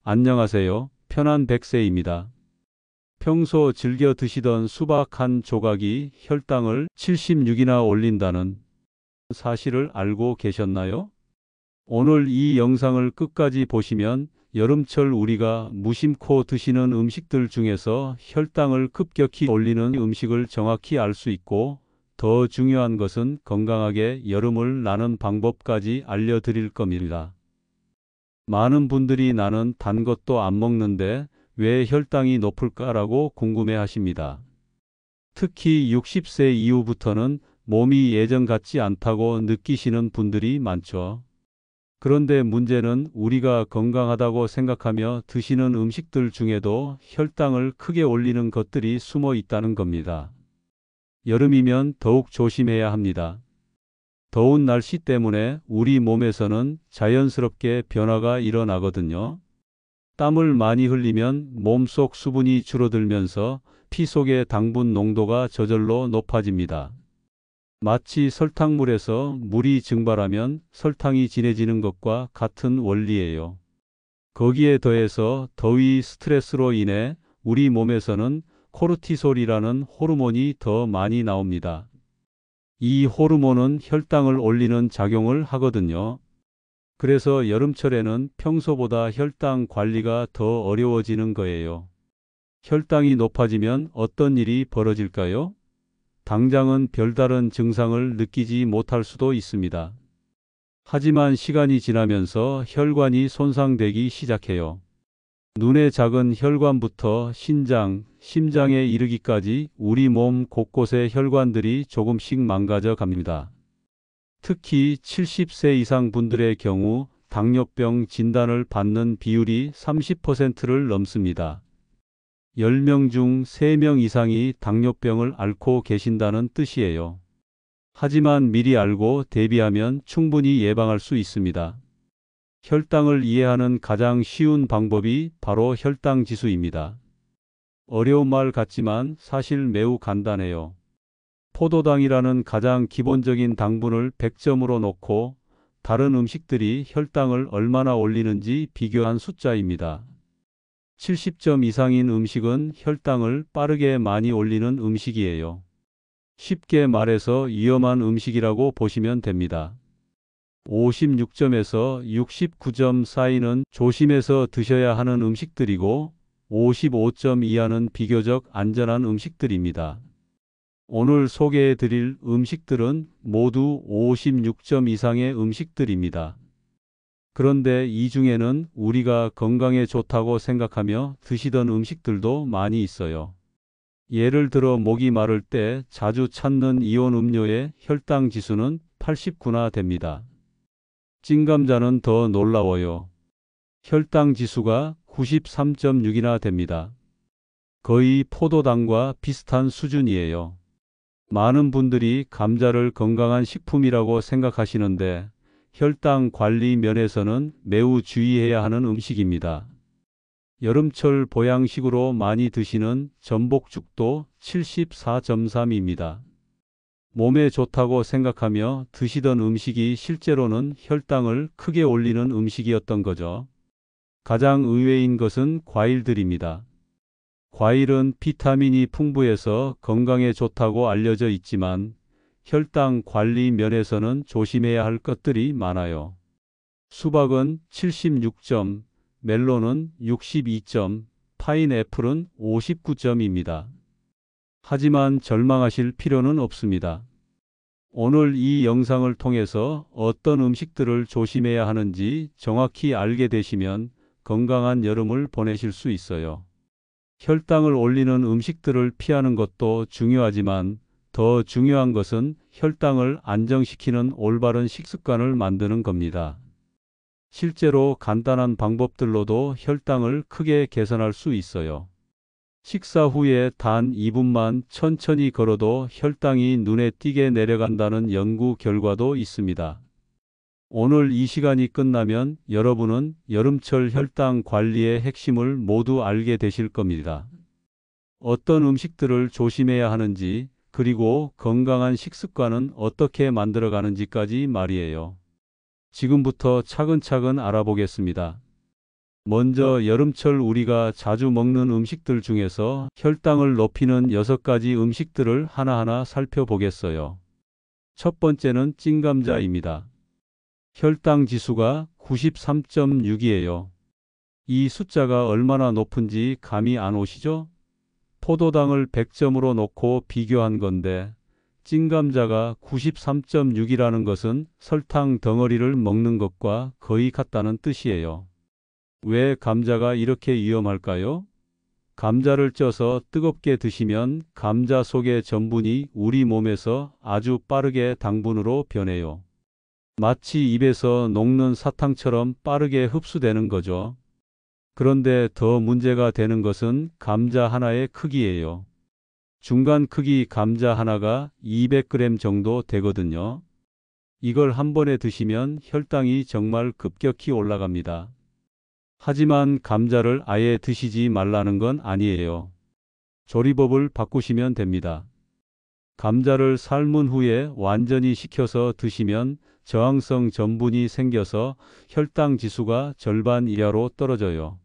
안녕하세요. 편한 백세입니다. 평소 즐겨 드시던 수박 한 조각이 혈당을 76이나 올린다는 사실을 알고 계셨나요? 오늘 이 영상을 끝까지 보시면 여름철 우리가 무심코 드시는 음식들 중에서 혈당을 급격히 올리는 음식을 정확히 알 수 있고, 더 중요한 것은 건강하게 여름을 나는 방법까지 알려드릴 겁니다. 많은 분들이 나는 단 것도 안 먹는데 왜 혈당이 높을까라고 궁금해 하십니다. 특히 60세 이후부터는 몸이 예전 같지 않다고 느끼시는 분들이 많죠. 그런데 문제는 우리가 건강하다고 생각하며 드시는 음식들 중에도 혈당을 크게 올리는 것들이 숨어 있다는 겁니다. 여름이면 더욱 조심해야 합니다. 더운 날씨 때문에 우리 몸에서는 자연스럽게 변화가 일어나거든요. 땀을 많이 흘리면 몸속 수분이 줄어들면서 피 속의 당분 농도가 저절로 높아집니다. 마치 설탕물에서 물이 증발하면 설탕이 진해지는 것과 같은 원리예요. 거기에 더해서 더위, 스트레스로 인해 우리 몸에서는 코르티솔이라는 호르몬이 더 많이 나옵니다. 이 호르몬은 혈당을 올리는 작용을 하거든요. 그래서 여름철에는 평소보다 혈당 관리가 더 어려워지는 거예요. 혈당이 높아지면 어떤 일이 벌어질까요? 당장은 별다른 증상을 느끼지 못할 수도 있습니다. 하지만 시간이 지나면서 혈관이 손상되기 시작해요. 눈의 작은 혈관부터 신장, 심장에 이르기까지 우리 몸 곳곳의 혈관들이 조금씩 망가져 갑니다. 특히 70세 이상 분들의 경우 당뇨병 진단을 받는 비율이 30%를 넘습니다. 10명 중 3명 이상이 당뇨병을 앓고 계신다는 뜻이에요. 하지만 미리 알고 대비하면 충분히 예방할 수 있습니다. 혈당을 이해하는 가장 쉬운 방법이 바로 혈당 지수입니다. 어려운 말 같지만 사실 매우 간단해요. 포도당이라는 가장 기본적인 당분을 100점으로 놓고 다른 음식들이 혈당을 얼마나 올리는지 비교한 숫자입니다. 70점 이상인 음식은 혈당을 빠르게 많이 올리는 음식이에요. 쉽게 말해서 위험한 음식이라고 보시면 됩니다. 56점에서 69점 사이는 조심해서 드셔야 하는 음식들이고, 55점 이하는 비교적 안전한 음식들입니다. 오늘 소개해 드릴 음식들은 모두 56점 이상의 음식들입니다. 그런데 이 중에는 우리가 건강에 좋다고 생각하며 드시던 음식들도 많이 있어요. 예를 들어 목이 마를 때 자주 찾는 이온 음료의 혈당 지수는 89나 됩니다. 찐감자는 더 놀라워요. 혈당 지수가 93.6이나 됩니다. 거의 포도당과 비슷한 수준이에요. 많은 분들이 감자를 건강한 식품이라고 생각하시는데 혈당 관리 면에서는 매우 주의해야 하는 음식입니다. 여름철 보양식으로 많이 드시는 전복죽도 74.3입니다. 몸에 좋다고 생각하며 드시던 음식이 실제로는 혈당을 크게 올리는 음식이었던 거죠. 가장 의외인 것은 과일들입니다. 과일은 비타민이 풍부해서 건강에 좋다고 알려져 있지만 혈당 관리 면에서는 조심해야 할 것들이 많아요. 수박은 76점, 멜론은 62점, 파인애플은 59점입니다. 하지만 절망하실 필요는 없습니다. 오늘 이 영상을 통해서 어떤 음식들을 조심해야 하는지 정확히 알게 되시면 건강한 여름을 보내실 수 있어요. 혈당을 올리는 음식들을 피하는 것도 중요하지만 더 중요한 것은 혈당을 안정시키는 올바른 식습관을 만드는 겁니다. 실제로 간단한 방법들로도 혈당을 크게 개선할 수 있어요. 식사 후에 단 2분만 천천히 걸어도 혈당이 눈에 띄게 내려간다는 연구 결과도 있습니다. 오늘 이 시간이 끝나면 여러분은 여름철 혈당 관리의 핵심을 모두 알게 되실 겁니다. 어떤 음식들을 조심해야 하는지, 그리고 건강한 식습관은 어떻게 만들어가는지까지 말이에요. 지금부터 차근차근 알아보겠습니다. 먼저 여름철 우리가 자주 먹는 음식들 중에서 혈당을 높이는 6가지 음식들을 하나하나 살펴보겠어요. 첫 번째는 찐감자입니다. 혈당 지수가 93.6이에요. 이 숫자가 얼마나 높은지 감이 안 오시죠? 포도당을 100점으로 놓고 비교한 건데 찐감자가 93.6이라는 것은 설탕 덩어리를 먹는 것과 거의 같다는 뜻이에요. 왜 감자가 이렇게 위험할까요? 감자를 쪄서 뜨겁게 드시면 감자 속의 전분이 우리 몸에서 아주 빠르게 당분으로 변해요. 마치 입에서 녹는 사탕처럼 빠르게 흡수되는 거죠. 그런데 더 문제가 되는 것은 감자 하나의 크기예요. 중간 크기 감자 하나가 200g 정도 되거든요. 이걸 한 번에 드시면 혈당이 정말 급격히 올라갑니다. 하지만 감자를 아예 드시지 말라는 건 아니에요. 조리법을 바꾸시면 됩니다. 감자를 삶은 후에 완전히 식혀서 드시면 저항성 전분이 생겨서 혈당 지수가 절반 이하로 떨어져요.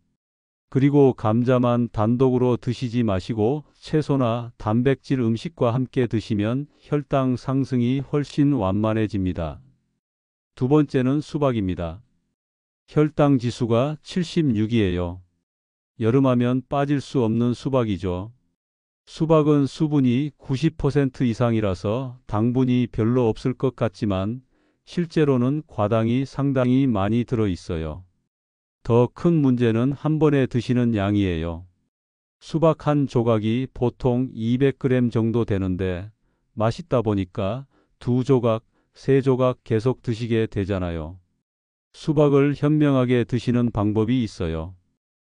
그리고 감자만 단독으로 드시지 마시고 채소나 단백질 음식과 함께 드시면 혈당 상승이 훨씬 완만해집니다. 두 번째는 수박입니다. 혈당 지수가 76이에요. 여름하면 빠질 수 없는 수박이죠. 수박은 수분이 90% 이상이라서 당분이 별로 없을 것 같지만 실제로는 과당이 상당히 많이 들어 있어요. 더 큰 문제는 한 번에 드시는 양이에요. 수박 한 조각이 보통 200g 정도 되는데 맛있다 보니까 2조각, 3조각 계속 드시게 되잖아요. 수박을 현명하게 드시는 방법이 있어요.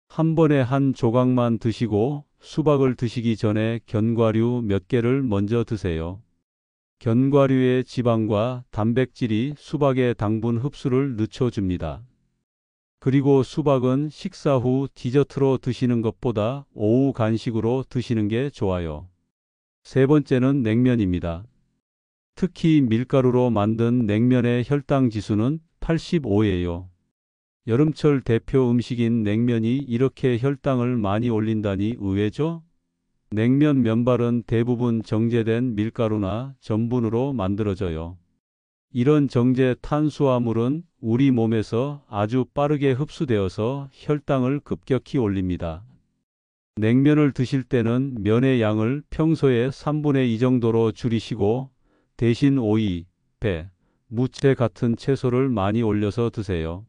한 번에 한 조각만 드시고 수박을 드시기 전에 견과류 몇 개를 먼저 드세요. 견과류의 지방과 단백질이 수박의 당분 흡수를 늦춰줍니다. 그리고 수박은 식사 후 디저트로 드시는 것보다 오후 간식으로 드시는 게 좋아요. 세 번째는 냉면입니다. 특히 밀가루로 만든 냉면의 혈당 지수는 85예요. 여름철 대표 음식인 냉면이 이렇게 혈당을 많이 올린다니 의외죠? 냉면 면발은 대부분 정제된 밀가루나 전분으로 만들어져요. 이런 정제 탄수화물은 우리 몸에서 아주 빠르게 흡수되어서 혈당을 급격히 올립니다. 냉면을 드실 때는 면의 양을 평소의 3분의 2 정도로 줄이시고 대신 오이, 배, 무채 같은 채소를 많이 올려서 드세요.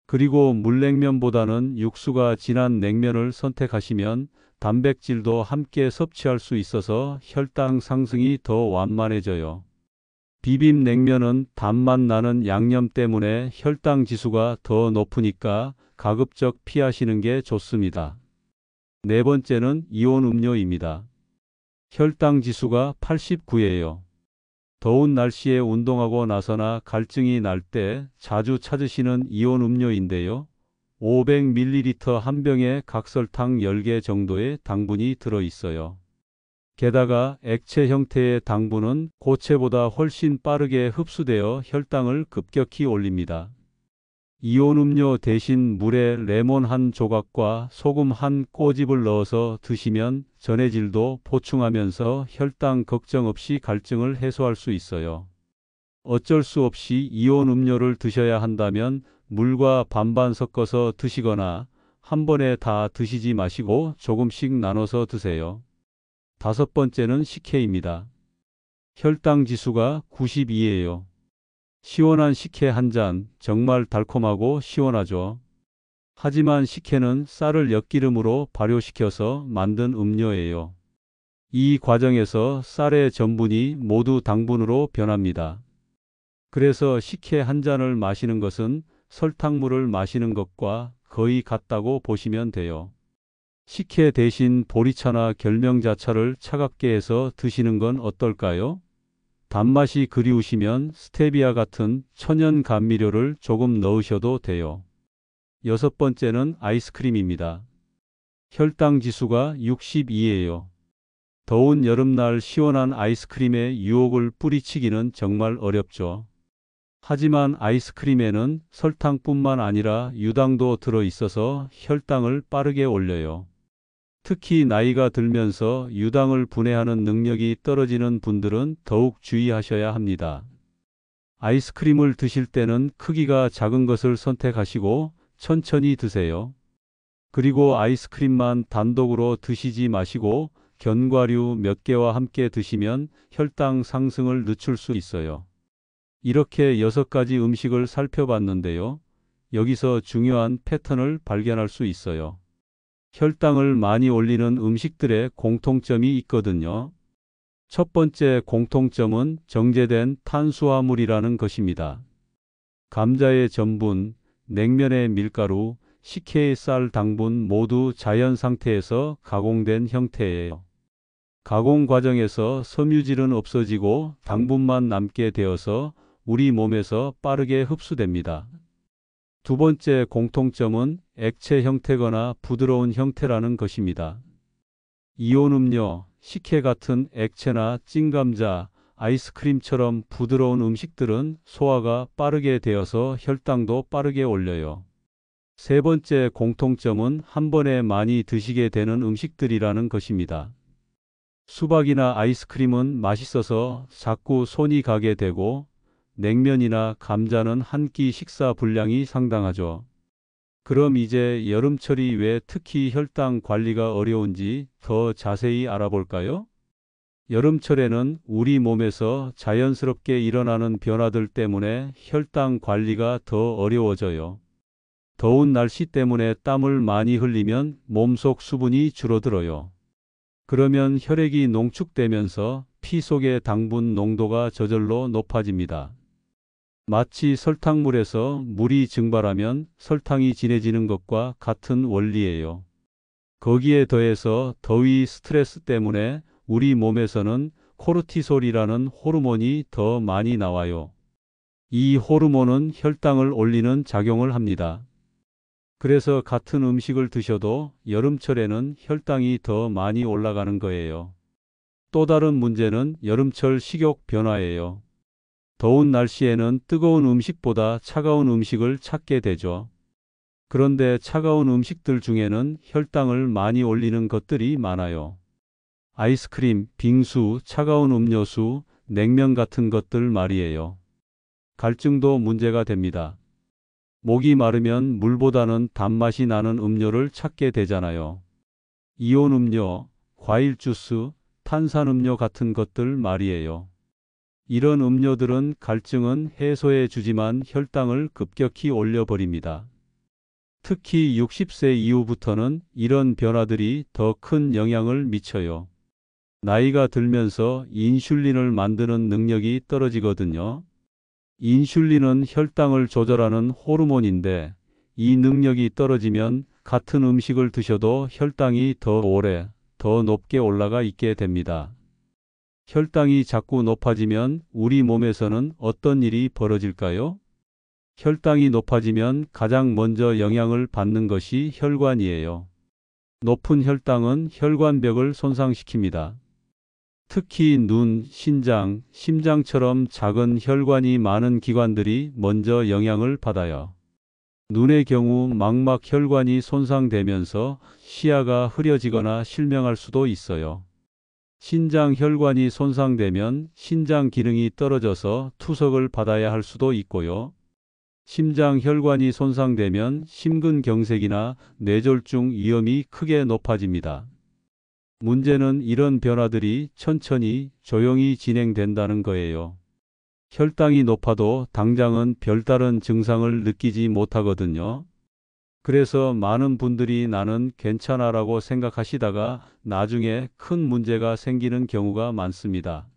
그리고 물냉면보다는 육수가 진한 냉면을 선택하시면 단백질도 함께 섭취할 수 있어서 혈당 상승이 더 완만해져요. 비빔냉면은 단맛 나는 양념 때문에 혈당 지수가 더 높으니까 가급적 피하시는 게 좋습니다. 네 번째는 이온 음료입니다. 혈당 지수가 89예요. 더운 날씨에 운동하고 나서나 갈증이 날 때 자주 찾으시는 이온 음료인데요. 500ml 한 병에 각설탕 10개 정도의 당분이 들어 있어요. 게다가 액체 형태의 당분은 고체보다 훨씬 빠르게 흡수되어 혈당을 급격히 올립니다. 이온 음료 대신 물에 레몬 한 조각과 소금 한 꼬집을 넣어서 드시면 전해질도 보충하면서 혈당 걱정 없이 갈증을 해소할 수 있어요. 어쩔 수 없이 이온 음료를 드셔야 한다면 물과 반반 섞어서 드시거나 한 번에 다 드시지 마시고 조금씩 나눠서 드세요. 다섯 번째는 식혜입니다. 혈당 지수가 92예요. 시원한 식혜 한 잔, 정말 달콤하고 시원하죠. 하지만 식혜는 쌀을 엿기름으로 발효시켜서 만든 음료예요. 이 과정에서 쌀의 전분이 모두 당분으로 변합니다. 그래서 식혜 한 잔을 마시는 것은 설탕물을 마시는 것과 거의 같다고 보시면 돼요. 식혜 대신 보리차나 결명자차를 차갑게 해서 드시는 건 어떨까요? 단맛이 그리우시면 스테비아 같은 천연 감미료를 조금 넣으셔도 돼요. 여섯 번째는 아이스크림입니다. 혈당 지수가 62예요. 더운 여름날 시원한 아이스크림에 유혹을 뿌리치기는 정말 어렵죠. 하지만 아이스크림에는 설탕뿐만 아니라 유당도 들어 있어서 혈당을 빠르게 올려요. 특히 나이가 들면서 유당을 분해하는 능력이 떨어지는 분들은 더욱 주의하셔야 합니다. 아이스크림을 드실 때는 크기가 작은 것을 선택하시고 천천히 드세요. 그리고 아이스크림만 단독으로 드시지 마시고 견과류 몇 개와 함께 드시면 혈당 상승을 늦출 수 있어요. 이렇게 6가지 음식을 살펴봤는데요. 여기서 중요한 패턴을 발견할 수 있어요. 혈당을 많이 올리는 음식들의 공통점이 있거든요. 첫 번째 공통점은 정제된 탄수화물이라는 것입니다. 감자의 전분, 냉면의 밀가루, 식혜의 쌀 당분 모두 자연 상태에서 가공된 형태예요. 가공 과정에서 섬유질은 없어지고 당분만 남게 되어서 우리 몸에서 빠르게 흡수됩니다. 두 번째 공통점은 액체 형태거나 부드러운 형태라는 것입니다. 이온 음료, 식혜 같은 액체나 찐감자, 아이스크림처럼 부드러운 음식들은 소화가 빠르게 되어서 혈당도 빠르게 올려요. 세 번째 공통점은 한 번에 많이 드시게 되는 음식들이라는 것입니다. 수박이나 아이스크림은 맛있어서 자꾸 손이 가게 되고 냉면이나 감자는 한 끼 식사 분량이 상당하죠. 그럼 이제 여름철이 왜 특히 혈당 관리가 어려운지 더 자세히 알아볼까요? 여름철에는 우리 몸에서 자연스럽게 일어나는 변화들 때문에 혈당 관리가 더 어려워져요. 더운 날씨 때문에 땀을 많이 흘리면 몸속 수분이 줄어들어요. 그러면 혈액이 농축되면서 피 속의 당분 농도가 저절로 높아집니다. 마치 설탕물에서 물이 증발하면 설탕이 진해지는 것과 같은 원리예요. 거기에 더해서 더위 스트레스 때문에 우리 몸에서는 코르티솔이라는 호르몬이 더 많이 나와요. 이 호르몬은 혈당을 올리는 작용을 합니다. 그래서 같은 음식을 드셔도 여름철에는 혈당이 더 많이 올라가는 거예요. 또 다른 문제는 여름철 식욕 변화예요. 더운 날씨에는 뜨거운 음식보다 차가운 음식을 찾게 되죠. 그런데 차가운 음식들 중에는 혈당을 많이 올리는 것들이 많아요. 아이스크림, 빙수, 차가운 음료수, 냉면 같은 것들 말이에요. 갈증도 문제가 됩니다. 목이 마르면 물보다는 단맛이 나는 음료를 찾게 되잖아요. 이온 음료, 과일 주스, 탄산음료 같은 것들 말이에요. 이런 음료들은 갈증은 해소해 주지만 혈당을 급격히 올려버립니다. 특히 60세 이후부터는 이런 변화들이 더 큰 영향을 미쳐요. 나이가 들면서 인슐린을 만드는 능력이 떨어지거든요. 인슐린은 혈당을 조절하는 호르몬인데 이 능력이 떨어지면 같은 음식을 드셔도 혈당이 더 오래, 더 높게 올라가 있게 됩니다. 혈당이 자꾸 높아지면 우리 몸에서는 어떤 일이 벌어질까요? 혈당이 높아지면 가장 먼저 영향을 받는 것이 혈관이에요. 높은 혈당은 혈관벽을 손상시킵니다. 특히 눈, 신장, 심장처럼 작은 혈관이 많은 기관들이 먼저 영향을 받아요. 눈의 경우 망막 혈관이 손상되면서 시야가 흐려지거나 실명할 수도 있어요. 신장 혈관이 손상되면 신장 기능이 떨어져서 투석을 받아야 할 수도 있고요. 심장 혈관이 손상되면 심근경색이나 뇌졸중 위험이 크게 높아집니다. 문제는 이런 변화들이 천천히 조용히 진행된다는 거예요. 혈당이 높아도 당장은 별다른 증상을 느끼지 못하거든요. 그래서 많은 분들이 나는 괜찮아라고 생각하시다가 나중에 큰 문제가 생기는 경우가 많습니다.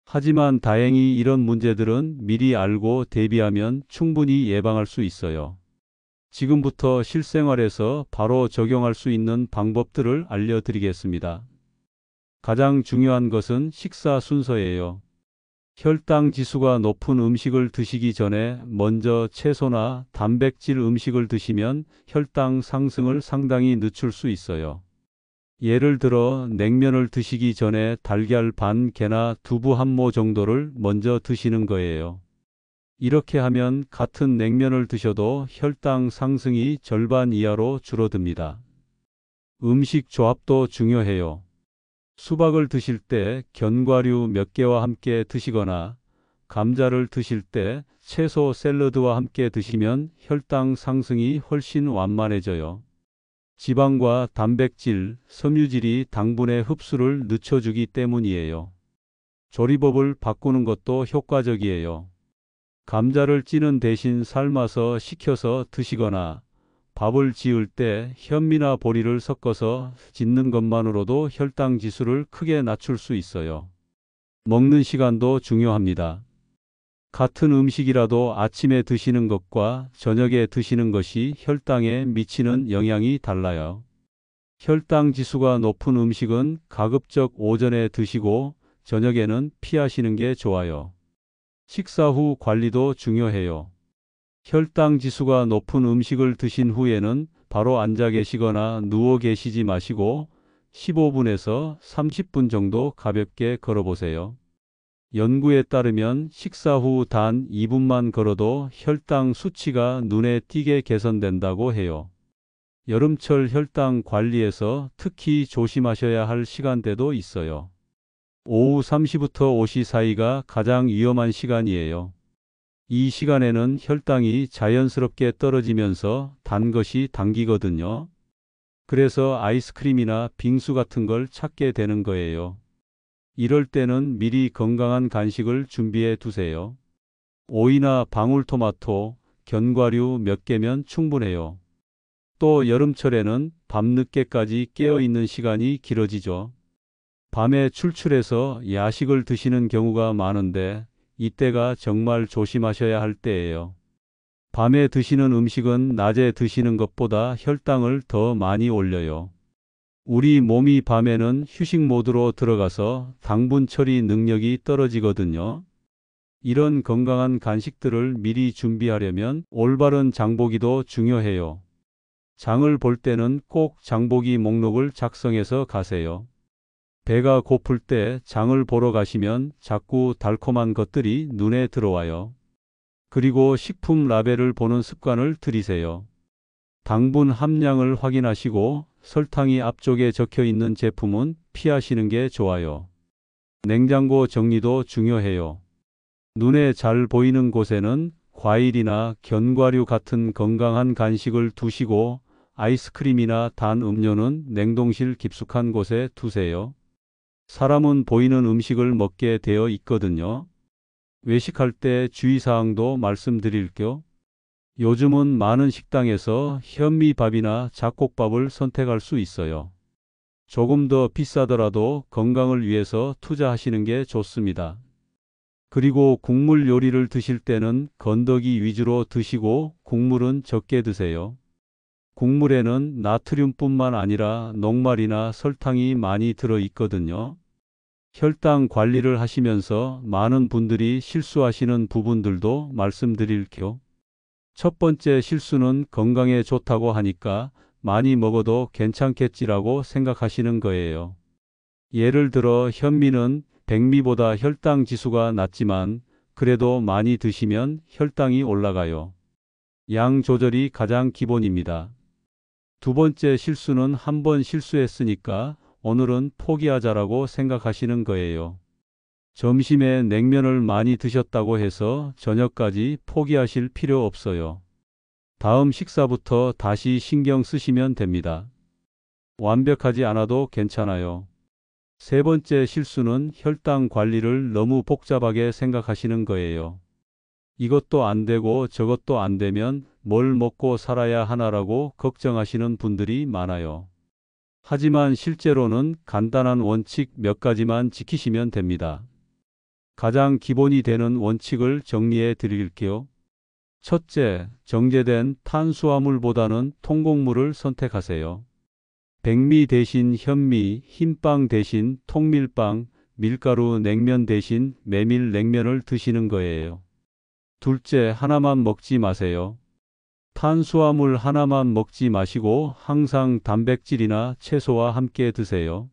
하지만 다행히 이런 문제들은 미리 알고 대비하면 충분히 예방할 수 있어요. 지금부터 실생활에서 바로 적용할 수 있는 방법들을 알려드리겠습니다. 가장 중요한 것은 식사 순서예요. 혈당 지수가 높은 음식을 드시기 전에 먼저 채소나 단백질 음식을 드시면 혈당 상승을 상당히 늦출 수 있어요. 예를 들어 냉면을 드시기 전에 달걀 반 개나 두부 한 모 정도를 먼저 드시는 거예요. 이렇게 하면 같은 냉면을 드셔도 혈당 상승이 절반 이하로 줄어듭니다. 음식 조합도 중요해요. 수박을 드실 때 견과류 몇 개와 함께 드시거나 감자를 드실 때 채소 샐러드와 함께 드시면 혈당 상승이 훨씬 완만해져요. 지방과 단백질, 섬유질이 당분의 흡수를 늦춰주기 때문이에요. 조리법을 바꾸는 것도 효과적이에요. 감자를 찌는 대신 삶아서 식혀서 드시거나 밥을 지을 때 현미나 보리를 섞어서 짓는 것만으로도 혈당 지수를 크게 낮출 수 있어요. 먹는 시간도 중요합니다. 같은 음식이라도 아침에 드시는 것과 저녁에 드시는 것이 혈당에 미치는 영향이 달라요. 혈당 지수가 높은 음식은 가급적 오전에 드시고 저녁에는 피하시는 게 좋아요. 식사 후 관리도 중요해요. 혈당 지수가 높은 음식을 드신 후에는 바로 앉아 계시거나 누워 계시지 마시고 15분에서 30분 정도 가볍게 걸어보세요. 연구에 따르면 식사 후 단 2분만 걸어도 혈당 수치가 눈에 띄게 개선된다고 해요. 여름철 혈당 관리에서 특히 조심하셔야 할 시간대도 있어요. 오후 3시부터 5시 사이가 가장 위험한 시간이에요. 이 시간에는 혈당이 자연스럽게 떨어지면서 단 것이 당기거든요. 그래서 아이스크림이나 빙수 같은 걸 찾게 되는 거예요. 이럴 때는 미리 건강한 간식을 준비해 두세요. 오이나 방울토마토, 견과류 몇 개면 충분해요. 또 여름철에는 밤늦게까지 깨어 있는 시간이 길어지죠. 밤에 출출해서 야식을 드시는 경우가 많은데 이때가 정말 조심하셔야 할 때예요. 밤에 드시는 음식은 낮에 드시는 것보다 혈당을 더 많이 올려요. 우리 몸이 밤에는 휴식 모드로 들어가서 당분 처리 능력이 떨어지거든요. 이런 건강한 간식들을 미리 준비하려면 올바른 장보기도 중요해요. 장을 볼 때는 꼭 장보기 목록을 작성해서 가세요. 배가 고플 때 장을 보러 가시면 자꾸 달콤한 것들이 눈에 들어와요. 그리고 식품 라벨을 보는 습관을 들이세요. 당분 함량을 확인하시고 설탕이 앞쪽에 적혀 있는 제품은 피하시는 게 좋아요. 냉장고 정리도 중요해요. 눈에 잘 보이는 곳에는 과일이나 견과류 같은 건강한 간식을 두시고 아이스크림이나 단 음료는 냉동실 깊숙한 곳에 두세요. 사람은 보이는 음식을 먹게 되어 있거든요. 외식할 때 주의사항도 말씀드릴게요. 요즘은 많은 식당에서 현미밥이나 잡곡밥을 선택할 수 있어요. 조금 더 비싸더라도 건강을 위해서 투자하시는 게 좋습니다. 그리고 국물 요리를 드실 때는 건더기 위주로 드시고 국물은 적게 드세요. 국물에는 나트륨뿐만 아니라 녹말이나 설탕이 많이 들어 있거든요. 혈당 관리를 하시면서 많은 분들이 실수하시는 부분들도 말씀드릴게요. 첫 번째 실수는 건강에 좋다고 하니까 많이 먹어도 괜찮겠지라고 생각하시는 거예요. 예를 들어 현미는 백미보다 혈당 지수가 낮지만 그래도 많이 드시면 혈당이 올라가요. 양 조절이 가장 기본입니다. 두 번째 실수는 한 번 실수했으니까 오늘은 포기하자라고 생각하시는 거예요. 점심에 냉면을 많이 드셨다고 해서 저녁까지 포기하실 필요 없어요. 다음 식사부터 다시 신경 쓰시면 됩니다. 완벽하지 않아도 괜찮아요. 세 번째 실수는 혈당 관리를 너무 복잡하게 생각하시는 거예요. 이것도 안 되고 저것도 안 되면 뭘 먹고 살아야 하나라고 걱정하시는 분들이 많아요. 하지만 실제로는 간단한 원칙 몇 가지만 지키시면 됩니다. 가장 기본이 되는 원칙을 정리해 드릴게요. 첫째, 정제된 탄수화물보다는 통곡물을 선택하세요. 백미 대신 현미, 흰빵 대신 통밀빵, 밀가루 냉면 대신 메밀 냉면을 드시는 거예요. 둘째, 하나만 먹지 마세요. 탄수화물 하나만 먹지 마시고 항상 단백질이나 채소와 함께 드세요.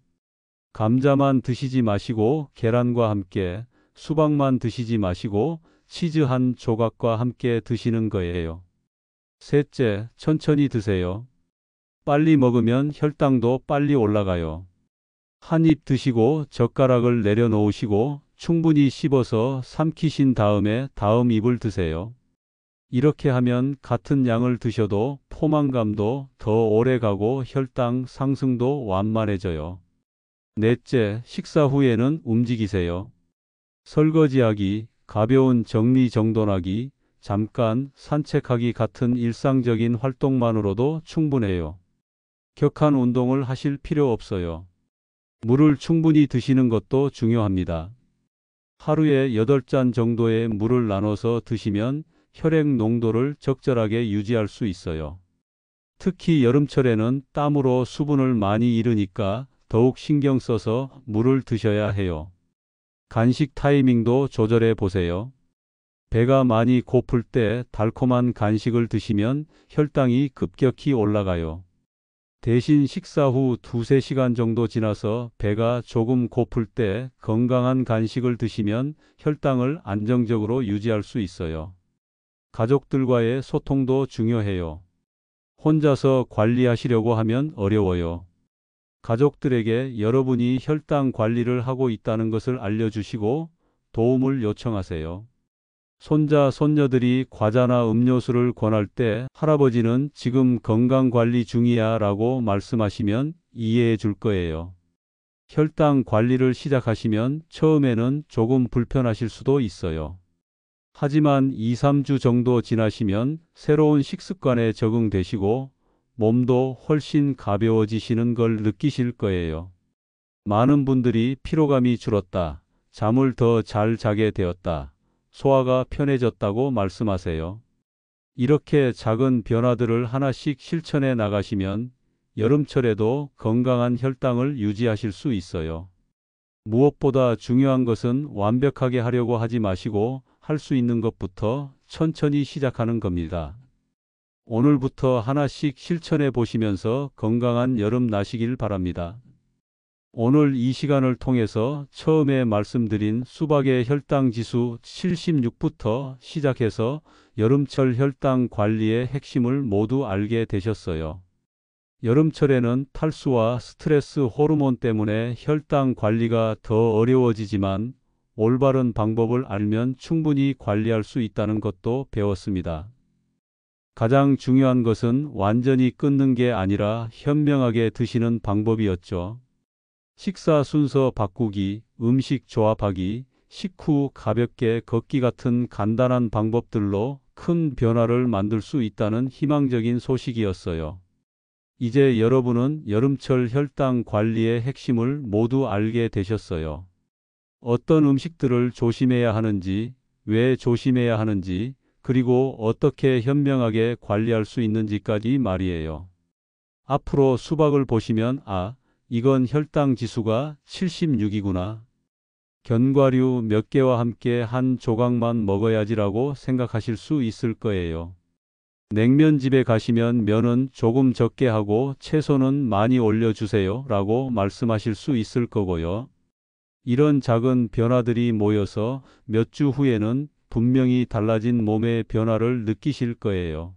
감자만 드시지 마시고 계란과 함께, 수박만 드시지 마시고 치즈 한 조각과 함께 드시는 거예요. 셋째, 천천히 드세요. 빨리 먹으면 혈당도 빨리 올라가요. 한 입 드시고 젓가락을 내려놓으시고 충분히 씹어서 삼키신 다음에 다음 입을 드세요. 이렇게 하면 같은 양을 드셔도 포만감도 더 오래 가고 혈당 상승도 완만해져요. 넷째, 식사 후에는 움직이세요. 설거지하기, 가벼운 정리정돈하기, 잠깐 산책하기 같은 일상적인 활동만으로도 충분해요. 격한 운동을 하실 필요 없어요. 물을 충분히 드시는 것도 중요합니다. 하루에 8잔 정도의 물을 나눠서 드시면 혈액 농도를 적절하게 유지할 수 있어요. 특히 여름철에는 땀으로 수분을 많이 잃으니까 더욱 신경 써서 물을 드셔야 해요. 간식 타이밍도 조절해 보세요. 배가 많이 고플 때 달콤한 간식을 드시면 혈당이 급격히 올라가요. 대신 식사 후 2~3시간 정도 지나서 배가 조금 고플 때 건강한 간식을 드시면 혈당을 안정적으로 유지할 수 있어요. 가족들과의 소통도 중요해요. 혼자서 관리하시려고 하면 어려워요. 가족들에게 여러분이 혈당 관리를 하고 있다는 것을 알려주시고 도움을 요청하세요. 손자, 손녀들이 과자나 음료수를 권할 때 할아버지는 지금 건강관리 중이야 라고 말씀하시면 이해해 줄 거예요. 혈당 관리를 시작하시면 처음에는 조금 불편하실 수도 있어요. 하지만 2~3주 정도 지나시면 새로운 식습관에 적응되시고 몸도 훨씬 가벼워지시는 걸 느끼실 거예요. 많은 분들이 피로감이 줄었다, 잠을 더 잘 자게 되었다, 소화가 편해졌다고 말씀하세요. 이렇게 작은 변화들을 하나씩 실천해 나가시면 여름철에도 건강한 혈당을 유지하실 수 있어요. 무엇보다 중요한 것은 완벽하게 하려고 하지 마시고 할 수 있는 것부터 천천히 시작하는 겁니다. 오늘부터 하나씩 실천해 보시면서 건강한 여름 나시길 바랍니다. 오늘 이 시간을 통해서 처음에 말씀드린 수박의 혈당 지수 76부터 시작해서 여름철 혈당 관리의 핵심을 모두 알게 되셨어요. 여름철에는 탈수와 스트레스 호르몬 때문에 혈당 관리가 더 어려워지지만 올바른 방법을 알면 충분히 관리할 수 있다는 것도 배웠습니다. 가장 중요한 것은 완전히 끊는 게 아니라 현명하게 드시는 방법이었죠. 식사 순서 바꾸기, 음식 조합하기, 식후 가볍게 걷기 같은 간단한 방법들로 큰 변화를 만들 수 있다는 희망적인 소식이었어요. 이제 여러분은 여름철 혈당 관리의 핵심을 모두 알게 되셨어요. 어떤 음식들을 조심해야 하는지, 왜 조심해야 하는지, 그리고 어떻게 현명하게 관리할 수 있는지까지 말이에요. 앞으로 수박을 보시면 이건 혈당 지수가 76이구나. 견과류 몇 개와 함께 한 조각만 먹어야지라고 생각하실 수 있을 거예요. 냉면집에 가시면 면은 조금 적게 하고 채소는 많이 올려주세요 라고 말씀하실 수 있을 거고요. 이런 작은 변화들이 모여서 몇 주 후에는 분명히 달라진 몸의 변화를 느끼실 거예요.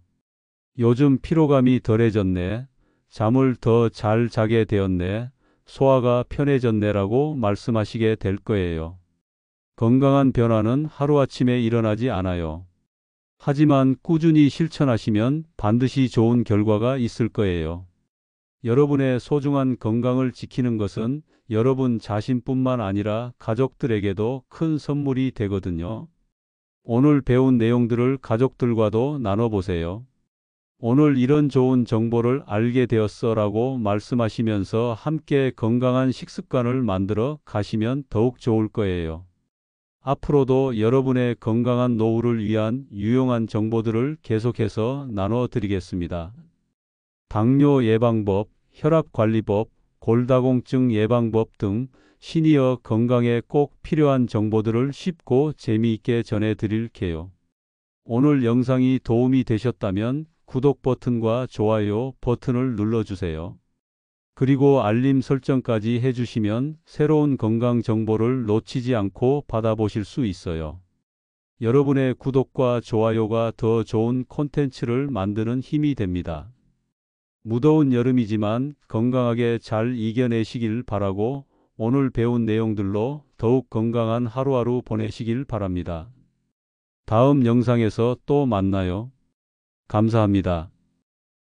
요즘 피로감이 덜해졌네. 잠을 더 잘 자게 되었네. 소화가 편해졌네라고 말씀하시게 될 거예요. 건강한 변화는 하루아침에 일어나지 않아요. 하지만 꾸준히 실천하시면 반드시 좋은 결과가 있을 거예요. 여러분의 소중한 건강을 지키는 것은 여러분 자신뿐만 아니라 가족들에게도 큰 선물이 되거든요. 오늘 배운 내용들을 가족들과도 나눠보세요. 오늘 이런 좋은 정보를 알게 되었어 라고 말씀하시면서 함께 건강한 식습관을 만들어 가시면 더욱 좋을 거예요. 앞으로도 여러분의 건강한 노후를 위한 유용한 정보들을 계속해서 나눠드리겠습니다. 당뇨 예방법, 혈압관리법, 골다공증 예방법 등 시니어 건강에 꼭 필요한 정보들을 쉽고 재미있게 전해드릴게요. 오늘 영상이 도움이 되셨다면 구독 버튼과 좋아요 버튼을 눌러주세요. 그리고 알림 설정까지 해주시면 새로운 건강 정보를 놓치지 않고 받아보실 수 있어요. 여러분의 구독과 좋아요가 더 좋은 콘텐츠를 만드는 힘이 됩니다. 무더운 여름이지만 건강하게 잘 이겨내시길 바라고 오늘 배운 내용들로 더욱 건강한 하루하루 보내시길 바랍니다. 다음 영상에서 또 만나요. 감사합니다.